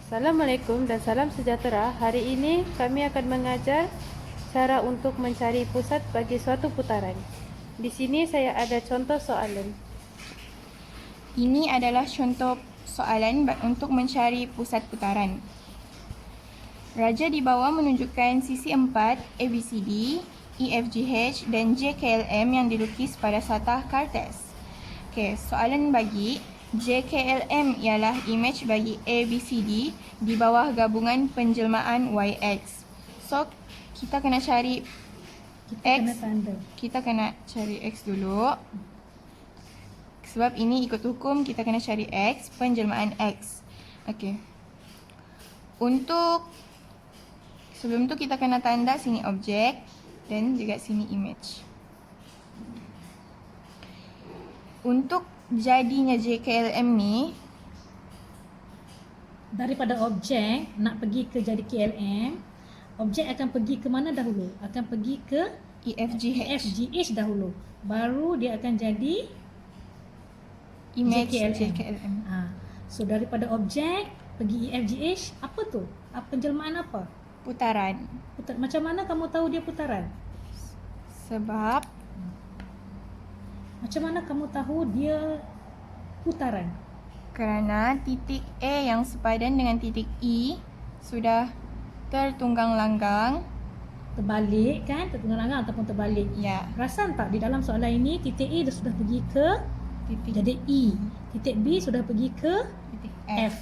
Assalamualaikum dan salam sejahtera. Hari ini kami akan mengajar cara untuk mencari pusat bagi suatu putaran. Di sini saya ada contoh soalan. Ini adalah contoh soalan untuk mencari pusat putaran. Raja di bawah menunjukkan sisi 4 ABCD, EFGH dan JKLM yang dilukis pada satah kertas. Okey, soalan bagi JKLM ialah imej bagi ABCD di bawah gabungan penjelmaan YX. So, kita kena cari X. Kita kena cari X dulu. Sebab ini ikut hukum, kita kena cari X, penjelmaan X. Okey. Untuk sebelum tu kita kena tanda sini objek dan juga sini image. Untuk jadinya JKLM ni, daripada objek nak pergi ke jadi KLM, objek akan pergi ke mana dahulu? Akan pergi ke EFGH dahulu. Baru dia akan jadi image JKLM. So daripada objek pergi EFGH, apa tu? Penjelmaan apa? putaran. Macam mana kamu tahu dia putaran? Sebab Macam mana kamu tahu dia putaran? kerana titik A yang sepadan dengan titik E sudah tertunggang langgang. Terbalik kan? Tertunggang langgang ataupun terbalik. Ya, Perasan tak di dalam soalan ini titik A dah sudah pergi ke titik jadi E. Titik B sudah pergi ke titik F. F.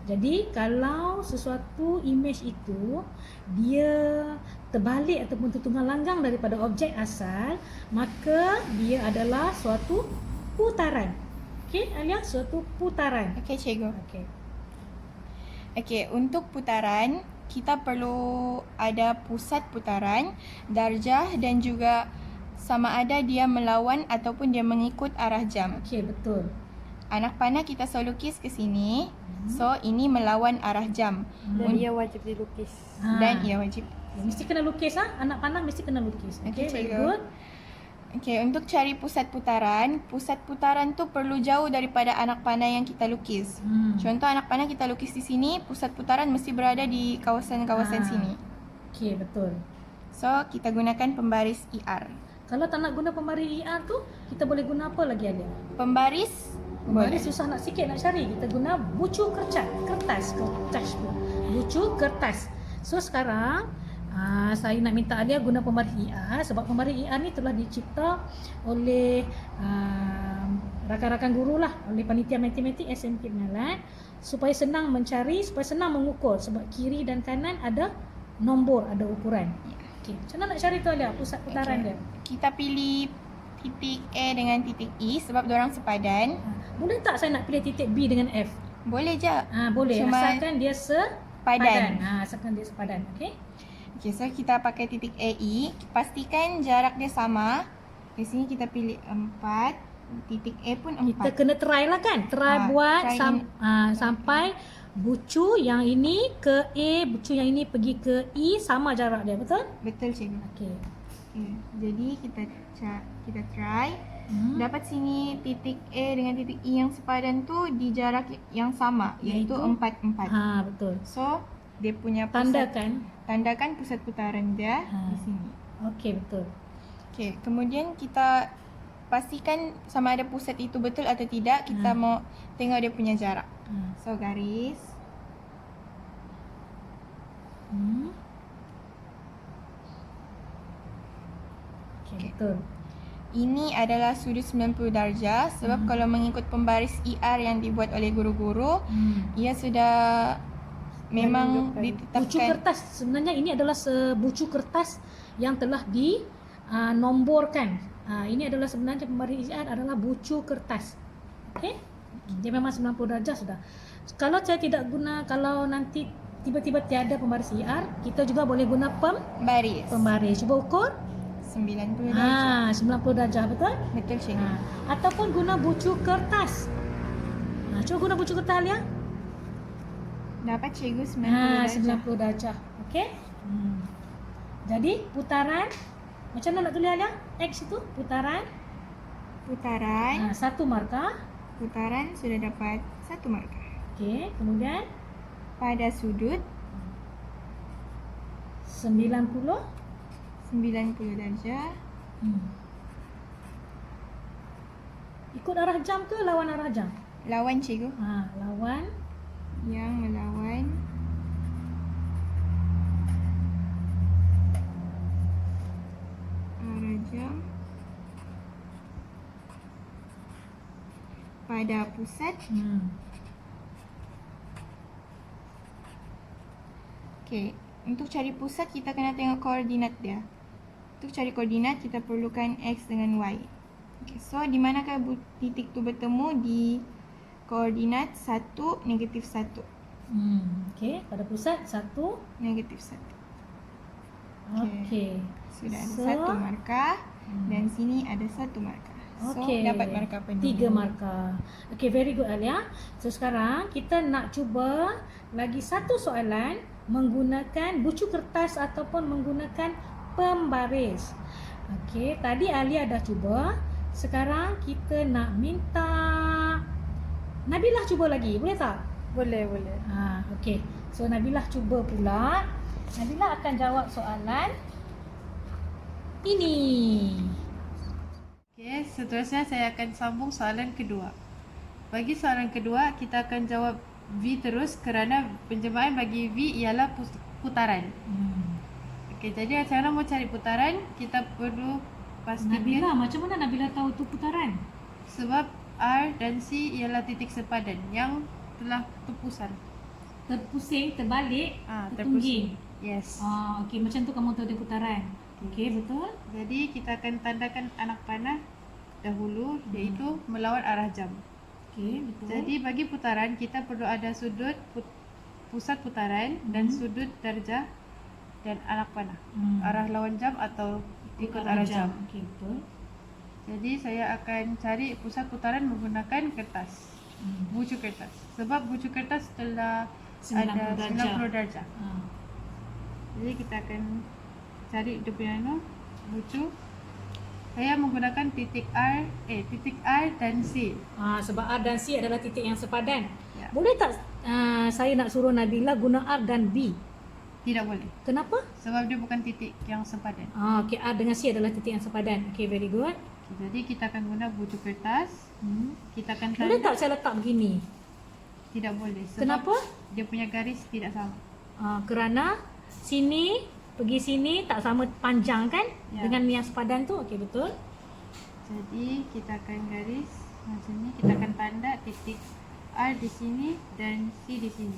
Jadi kalau sesuatu imej itu dia terbalik ataupun tertunggang langgang daripada objek asal, maka dia adalah suatu putaran. Okey, Alia, suatu putaran. Okey, cikgu. Okey. Okey, untuk putaran kita perlu ada pusat putaran, darjah dan juga sama ada dia melawan ataupun dia mengikut arah jam. Okey, betul. Anak panah kita selalu lukis ke sini. So, ini melawan arah jam. Dan ia wajib dilukis. Dan ia wajib. Mesti kena lukis Anak panah mesti kena lukis. Okey, Okey, very cikgu. good. Okey, untuk cari pusat putaran tu perlu jauh daripada anak panah yang kita lukis. Contoh anak panah kita lukis di sini, pusat putaran mesti berada di kawasan-kawasan sini. Okey, betul. So, kita gunakan pembaris IR. Kalau tak nak guna pembaris IR tu, kita boleh guna apa lagi Alia? Pembaris Pembaris susah nak sikit nak cari. Kita guna bucu kertas. Bucu kertas. So sekarang saya nak minta Alia guna pembaris IR sebab pembaris IR ni telah dicipta oleh rakan-rakan guru lah, oleh panitia matematik SMK Pengalat supaya senang mencari, supaya senang mengukur sebab kiri dan kanan ada nombor, ada ukuran. Okey, macam mana nak cari tu Alia pusat putaran dia? Kita pilih titik A dengan titik E sebab diorang sepadan. Boleh tak saya nak pilih titik B dengan F? Boleh je. Boleh. Cuma Asalkan dia sepadan. Asalkan dia sepadan. Okey. Okey, so kita pakai titik AE. Pastikan jarak dia sama. Di sini kita pilih 4. Titik A pun 4. Kita kena try lah kan. Try buat try sampai bucu yang ini ke A, bucu yang ini pergi ke E sama jarak dia. Betul? Betul, cikgu. Okey. Okay. Jadi kita try. Dapat sini titik A dengan titik E yang sepadan tu di jarak yang sama, iaitu 4. Betul. So, dia punya pusat, tandakan pusat putaran dia di sini. Okey, betul. Okey, kemudian kita pastikan sama ada pusat itu betul atau tidak. Kita mau tengok dia punya jarak. So, garis. Okey, betul. Ini adalah sudut 90 darjah sebab kalau mengikut pembaris IR yang dibuat oleh guru-guru, ia sudah memang ditetapkan. Bucu kertas, sebenarnya ini adalah sebucu kertas yang telah dinomborkan. Ini adalah sebenarnya pembaris IR adalah bucu kertas. Okey? Dia memang 90 darjah sudah. Kalau saya tidak guna, kalau nanti tiba-tiba tiada pembaris IR, kita juga boleh guna pembaris. Cuba ukur. 90 darjah. 90 darjah, betul? Betul, cikgu. Ataupun guna bucu kertas. Cuba guna bucu kertas Alia. Dapat, cikgu, 90 darjah. 90 darjah. Okey? Jadi putaran macam mana nak tulis Alia? X itu putaran. Satu markah. Putaran sudah dapat 1 markah. Okey, kemudian pada sudut 90. 90 darjah. Ikut arah jam ke lawan arah jam? Lawan cikgu. Lawan Yang melawan arah jam pada pusat. Okey, untuk cari pusat kita kena tengok koordinat dia. Untuk cari koordinat kita perlukan X dengan Y. Okay, so di manakah titik tu bertemu? Di koordinat 1, -1. Okey, pada pusat 1. -1. Okey. Sudah ada So, satu markah dan sini ada satu markah. So okey. dapat markah penuh. 3 markah. Okey, very good Alia. So sekarang kita nak cuba lagi satu soalan menggunakan bucu kertas ataupun menggunakan pembaris. Okey, tadi Alia dah cuba. Sekarang kita nak minta Nabilah cuba lagi. Boleh tak? Boleh, boleh. Okey. So Nabilah cuba pula. Nabilah akan jawab soalan ini. Okey, seterusnya saya akan sambung soalan kedua. Bagi soalan kedua, kita akan jawab V terus kerana penjemahan bagi V ialah putaran. Okey, jadi macam mana mau cari putaran, kita perlu pastikan Nabilah, macam mana Nabilah tahu tu putaran? sebab R dan C ialah titik sepadan yang telah terpusat. Terpusing, terbalik, Terpusing. tertungging. Yes. Okey, macam tu kamu tahu dia putaran. Okey, betul? Jadi kita akan tandakan anak panah dahulu iaitu melawan arah jam. Okey, betul. Jadi bagi putaran kita perlu ada sudut pusat putaran dan sudut darjah dan anak panah. Arah lawan jam atau ikut arah jam. Okey, betul. Jadi saya akan cari pusat putaran menggunakan kertas. Bucu kertas. Sebab bucu kertas telah 90 ada darjah. 90 darjah. Jadi kita akan cari dia punya bucu. Saya menggunakan titik R dan C. Sebab R dan C adalah titik yang sepadan. Ya. Boleh tak saya nak suruh Nabilah guna R dan B? Tidak boleh. Kenapa? Sebab dia bukan titik yang sepadan. Okey, R dengan C adalah titik yang sepadan. Okey, very good. Jadi kita akan guna bucu kertas. Kita akan Boleh tanda. tak saya letak begini? Tidak boleh. Sebab Kenapa? dia punya garis tidak sama. Kerana sini pergi sini tak sama panjang kan? Ya. Dengan yang sepadan tu. Okey, betul. Jadi kita akan garis macam ni. Kita akan tanda titik R di sini dan C di sini.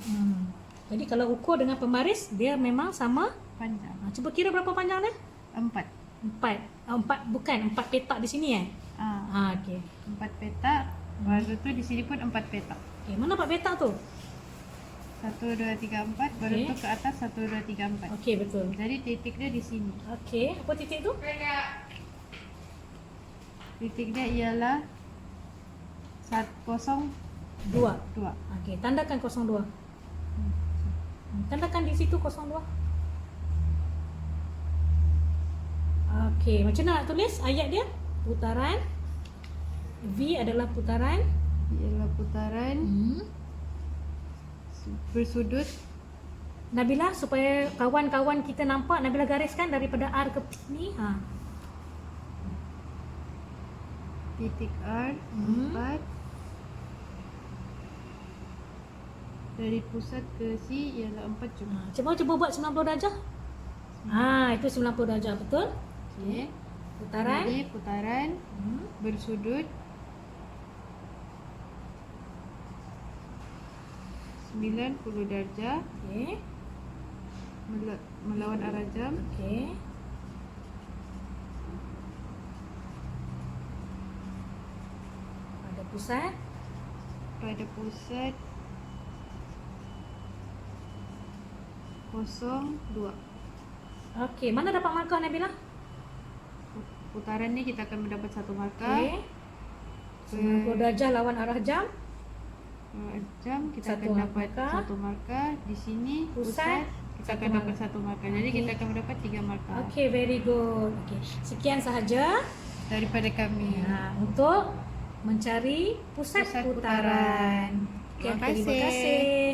Jadi kalau ukur dengan pembaris dia memang sama. Panjang. Cuba kira berapa panjang dia? 4. 4 bukan 4 petak di sini okey. 4 petak. Baru tu di sini pun 4 petak. Okey, mana 4 petak tu? 1, 2, 3, 4. Baru Okey. tu ke atas 1, 2, 3, 4. Okey, betul. Jadi titik dia di sini. Okey, apa titik tu? Titik dia ialah 2. 2. Okey, tandakan 02. Tandakan di situ 02. Okey, macam mana nak tulis ayat dia? Putaran V adalah putaran Ialah putaran bersudut. Nabilah, supaya kawan-kawan kita nampak, Nabilah gariskan daripada R ke sini. Titik R 4. Dari pusat ke C ialah 4 juga. Cuba buat 90 darjah. Itu 90 darjah, betul? Okey. Putaran Jadi putaran bersudut 90 darjah Okey. melawan arah jam. Okey. Pada pusat Pada pusat 02. Okey, mana dapat markah Nabilah? Putaran ni kita akan mendapat satu markah. Okey. 90 darjah lawan arah jam. Jam kita Satu akan dapat markah. satu markah. Di sini Pusat, kita satu akan dapat markah. satu markah. Jadi Okey. kita akan mendapat 3 markah Okey, very good. Okey. Sekian sahaja daripada kami. untuk mencari pusat, Pusat putaran. putaran. Okey, Terima terima kasih. kasih.